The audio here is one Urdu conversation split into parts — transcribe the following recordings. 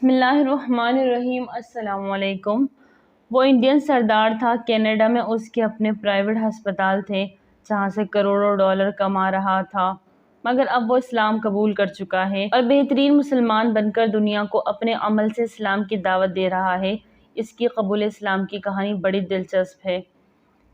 بسم اللہ الرحمن الرحیم۔ السلام علیکم۔ وہ انڈین سردار تھا، کینیڈا میں اس کے اپنے پرائیویٹ ہسپتال تھے جہاں سے کروڑوں ڈالر کما رہا تھا، مگر اب وہ اسلام قبول کر چکا ہے اور بہترین مسلمان بن کر دنیا کو اپنے عمل سے اسلام کی دعوت دے رہا ہے۔ اس کی قبول اسلام کی کہانی بڑی دلچسپ ہے۔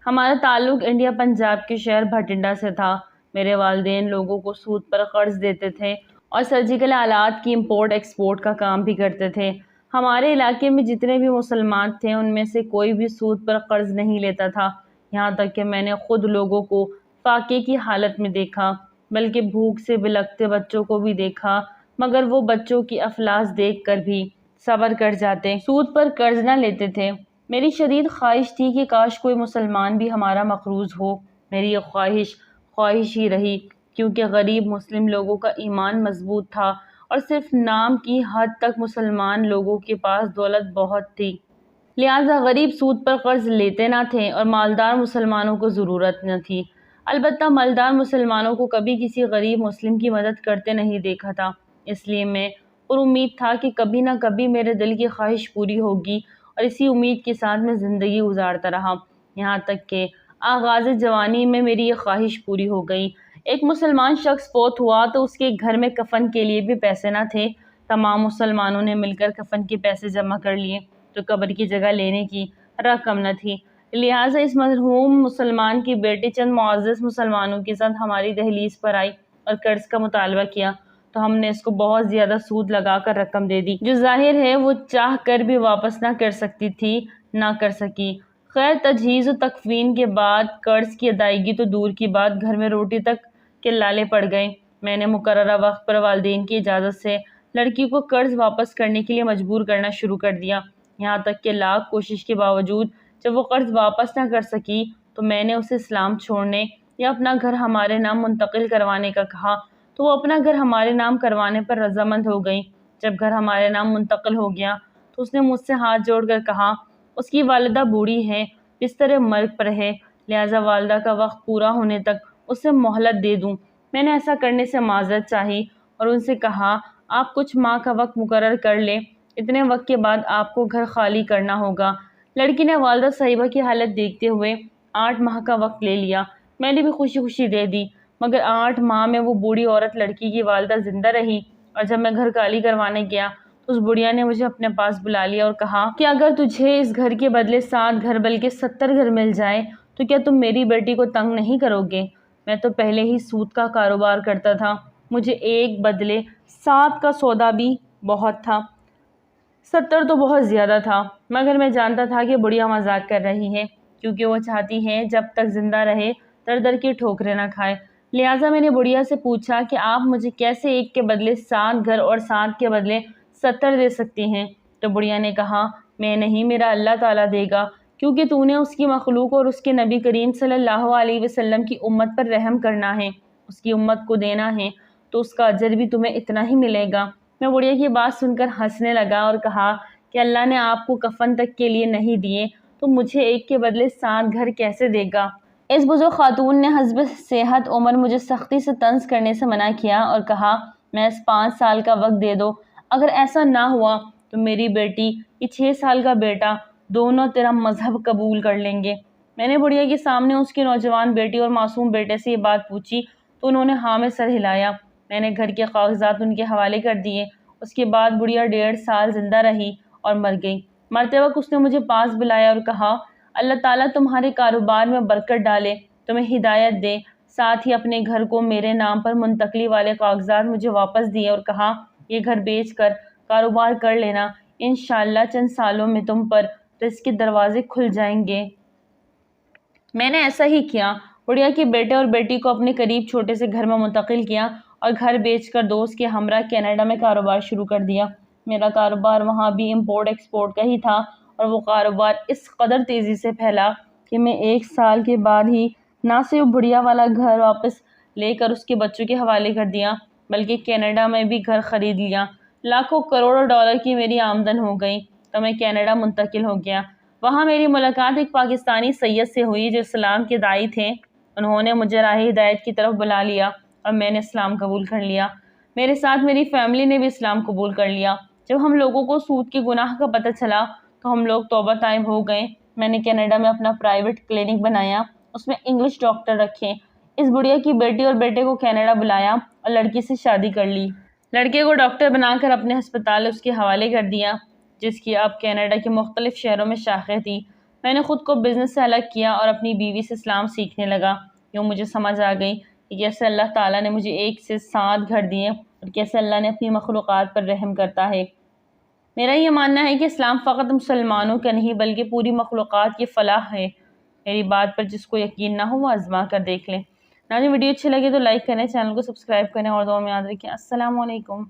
ہمارا تعلق انڈیا پنجاب کے شہر بھٹنڈا سے تھا۔ میرے والدین لوگوں کو سود پر قرض دیتے تھے اور سرجیکل آلات کی امپورٹ ایکسپورٹ کا کام بھی کرتے تھے۔ ہمارے علاقے میں جتنے بھی مسلمان تھے ان میں سے کوئی بھی سود پر قرض نہیں لیتا تھا، یہاں تک کہ میں نے خود لوگوں کو فاقے کی حالت میں دیکھا، بلکہ بھوک سے بلکتے بچوں کو بھی دیکھا، مگر وہ بچوں کی افلاس دیکھ کر بھی صبر کر جاتے، سود پر قرض نہ لیتے تھے۔ میری شدید خواہش تھی کہ کاش کوئی مسلمان بھی ہمارا مقروض ہو۔ میری یہ خواہش ہی رہی، کیونکہ غریب مسلم لوگوں کا ایمان مضبوط تھا اور صرف نام کی حد تک مسلمان لوگوں کے پاس دولت بہت تھی، لہٰذا غریب سود پر قرض لیتے نہ تھے اور مالدار مسلمانوں کو ضرورت نہ تھی۔ البتہ مالدار مسلمانوں کو کبھی کسی غریب مسلم کی مدد کرتے نہیں دیکھا تھا، اس لیے میں پر امید تھا کہ کبھی نہ کبھی میرے دل کی خواہش پوری ہوگی، اور اسی امید کے ساتھ میں زندگی گزارتا رہا، یہاں تک کہ آغاز جوانی میں میری یہ خواہش پوری ہو گئی۔ ایک مسلمان شخص فوت ہوا تو اس کے گھر میں کفن کے لیے بھی پیسے نہ تھے۔ تمام مسلمانوں نے مل کر کفن کے پیسے جمع کر لیے تو قبر کی جگہ لینے کی رقم نہ تھی، لہٰذا اس مرحوم مسلمان کی بیٹی چند معزز مسلمانوں کے ساتھ ہماری دہلیز پر آئی اور قرض کا مطالبہ کیا، تو ہم نے اس کو بہت زیادہ سود لگا کر رقم دے دی، جو ظاہر ہے وہ چاہ کر بھی واپس نہ کر سکتی تھی، نہ کر سکی۔ خیر، تجہیز و تکفین کے بعد قرض کی ادائیگی تو دور کی بات، گھر میں روٹی تک کے لالے پڑ گئے۔ میں نے مقررہ وقت پر والدین کی اجازت سے لڑکی کو قرض واپس کرنے کے لیے مجبور کرنا شروع کر دیا، یہاں تک کہ لاکھ کوشش کے باوجود جب وہ قرض واپس نہ کر سکی تو میں نے اسے اسلام چھوڑنے یا اپنا گھر ہمارے نام منتقل کروانے کا کہا، تو وہ اپنا گھر ہمارے نام کروانے پر رضامند ہو گئی۔ جب گھر ہمارے نام منتقل ہو گیا تو اس نے مجھ سے ہاتھ جوڑ کر کہا اس کی والدہ بوڑھی ہے، بستر مرگ پر ہے، لہٰذا والدہ کا وقت پورا ہونے تک اسے مہلت دے دوں۔ میں نے ایسا کرنے سے معذرت چاہی اور ان سے کہا آپ کچھ ماہ کا وقت مقرر کر لیں، اتنے وقت کے بعد آپ کو گھر خالی کرنا ہوگا۔ لڑکی نے والدہ صاحبہ کی حالت دیکھتے ہوئے 8 ماہ کا وقت لے لیا، میں نے بھی خوشی خوشی دے دی، مگر 8 ماہ میں وہ بوڑھی عورت لڑکی کی والدہ زندہ رہی، اور جب میں گھر خالی کروانے گیا تو اس بڑھیا نے مجھے اپنے پاس بلا لیا اور کہا کہ اگر تجھے اس گھر کے بدلے 7 گھر بلکہ 70 گھر مل جائے تو کیا تم میری بیٹی کو تنگ نہیں کرو گے؟ میں تو پہلے ہی سود کا کاروبار کرتا تھا، مجھے 1 بدلے 7 کا سودا بھی بہت تھا، 70 تو بہت زیادہ تھا، مگر میں جانتا تھا کہ بڑھیا مذاق کر رہی ہے، کیونکہ وہ چاہتی ہے جب تک زندہ رہے در در کی ٹھوکریں نہ کھائے۔ لہٰذا میں نے بڑھیا سے پوچھا کہ آپ مجھے کیسے 1 کے بدلے 7 گھر اور 7 کے بدلے 70 دے سکتی ہیں؟ تو بڑھیا نے کہا میں نہیں، میرا اللہ تعالیٰ دے گا، کیونکہ تو نے اس کی مخلوق اور اس کے نبی کریم صلی اللہ علیہ وسلم کی امت پر رحم کرنا ہے، اس کی امت کو دینا ہے، تو اس کا اجر بھی تمہیں اتنا ہی ملے گا۔ میں بڑھیا کی بات سن کر ہنسنے لگا اور کہا کہ اللہ نے آپ کو کفن تک کے لیے نہیں دیے تو مجھے 1 کے بدلے 7 گھر کیسے دے گا؟ اس بزرگ خاتون نے حسب صحت عمر مجھے سختی سے طنز کرنے سے منع کیا اور کہا محض 5 سال کا وقت دے دو، اگر ایسا نہ ہوا تو میری بیٹی یہ 6 سال کا بیٹا دونوں تیرا مذہب قبول کر لیں گے۔ میں نے بڑھیا کے سامنے اس کی نوجوان بیٹی اور معصوم بیٹے سے یہ بات پوچھی تو انہوں نے ہاں میں سر ہلایا۔ میں نے گھر کے کاغذات ان کے حوالے کر دیے۔ اس کے بعد بڑھیا 1.5 سال زندہ رہی اور مر گئی۔ مرتے وقت اس نے مجھے پاس بلایا اور کہا اللہ تعالیٰ تمہارے کاروبار میں برکت ڈالے، تمہیں ہدایت دے، ساتھ ہی اپنے گھر کو میرے نام پر منتقلی والے کاغذات مجھے واپس دیے اور کہا یہ گھر بیچ کر کاروبار کر لینا، انشاءاللہ چند سالوں میں تم پر رزق کے دروازے کھل جائیں گے۔ میں نے ایسا ہی کیا، بڑھیا کے بیٹے اور بیٹی کو اپنے قریب چھوٹے سے گھر میں منتقل کیا اور گھر بیچ کر دوست کے ہمراہ کینیڈا میں کاروبار شروع کر دیا۔ میرا کاروبار وہاں بھی امپورٹ ایکسپورٹ کا ہی تھا اور وہ کاروبار اس قدر تیزی سے پھیلا کہ میں 1 سال کے بعد ہی نہ صرف بڑھیا والا گھر واپس لے کر اس کے بچوں کے حوالے کر دیا بلکہ کینیڈا میں بھی گھر خرید لیا۔ لاکھوں کروڑوں ڈالر کی میری آمدن ہو گئی تو میں کینیڈا منتقل ہو گیا۔ وہاں میری ملاقات ایک پاکستانی سید سے ہوئی جو اسلام کے داعی تھے۔ انہوں نے مجھے راہ ہدایت کی طرف بلا لیا اور میں نے اسلام قبول کر لیا۔ میرے ساتھ میری فیملی نے بھی اسلام قبول کر لیا۔ جب ہم لوگوں کو سود کے گناہ کا پتہ چلا تو ہم لوگ توبہ طائب ہو گئے۔ میں نے کینیڈا میں اپنا پرائیویٹ کلینک بنایا، اس میں انگلش ڈاکٹر رکھے۔ اس بڑھیا کی بیٹی اور بیٹے کو کینیڈا بلایا اور لڑکی سے شادی کر لی۔ لڑکے کو ڈاکٹر بنا کر اپنے ہسپتال اس کے حوالے کر دیا، جس کی اب کینیڈا کے مختلف شہروں میں شاخیں تھی۔ میں نے خود کو بزنس سے الگ کیا اور اپنی بیوی سے اسلام سیکھنے لگا۔ یوں مجھے سمجھ آ گئی کہ کیسے اللہ تعالیٰ نے مجھے 1 سے 7 گھر دیے اور کیسے اللہ نے اپنی مخلوقات پر رحم کرتا ہے۔ میرا یہ ماننا ہے کہ اسلام فقط مسلمانوں کا نہیں بلکہ پوری مخلوقات کی فلاح ہے۔ میری بات پر جس کو یقین نہ ہو وہ آزما کر دیکھ لیں۔ ناظرین، ویڈیو اچھی لگے تو لائک کریں، چینل کو سبسکرائب کریں اور دعا میں یاد رکھیں۔ السلام علیکم۔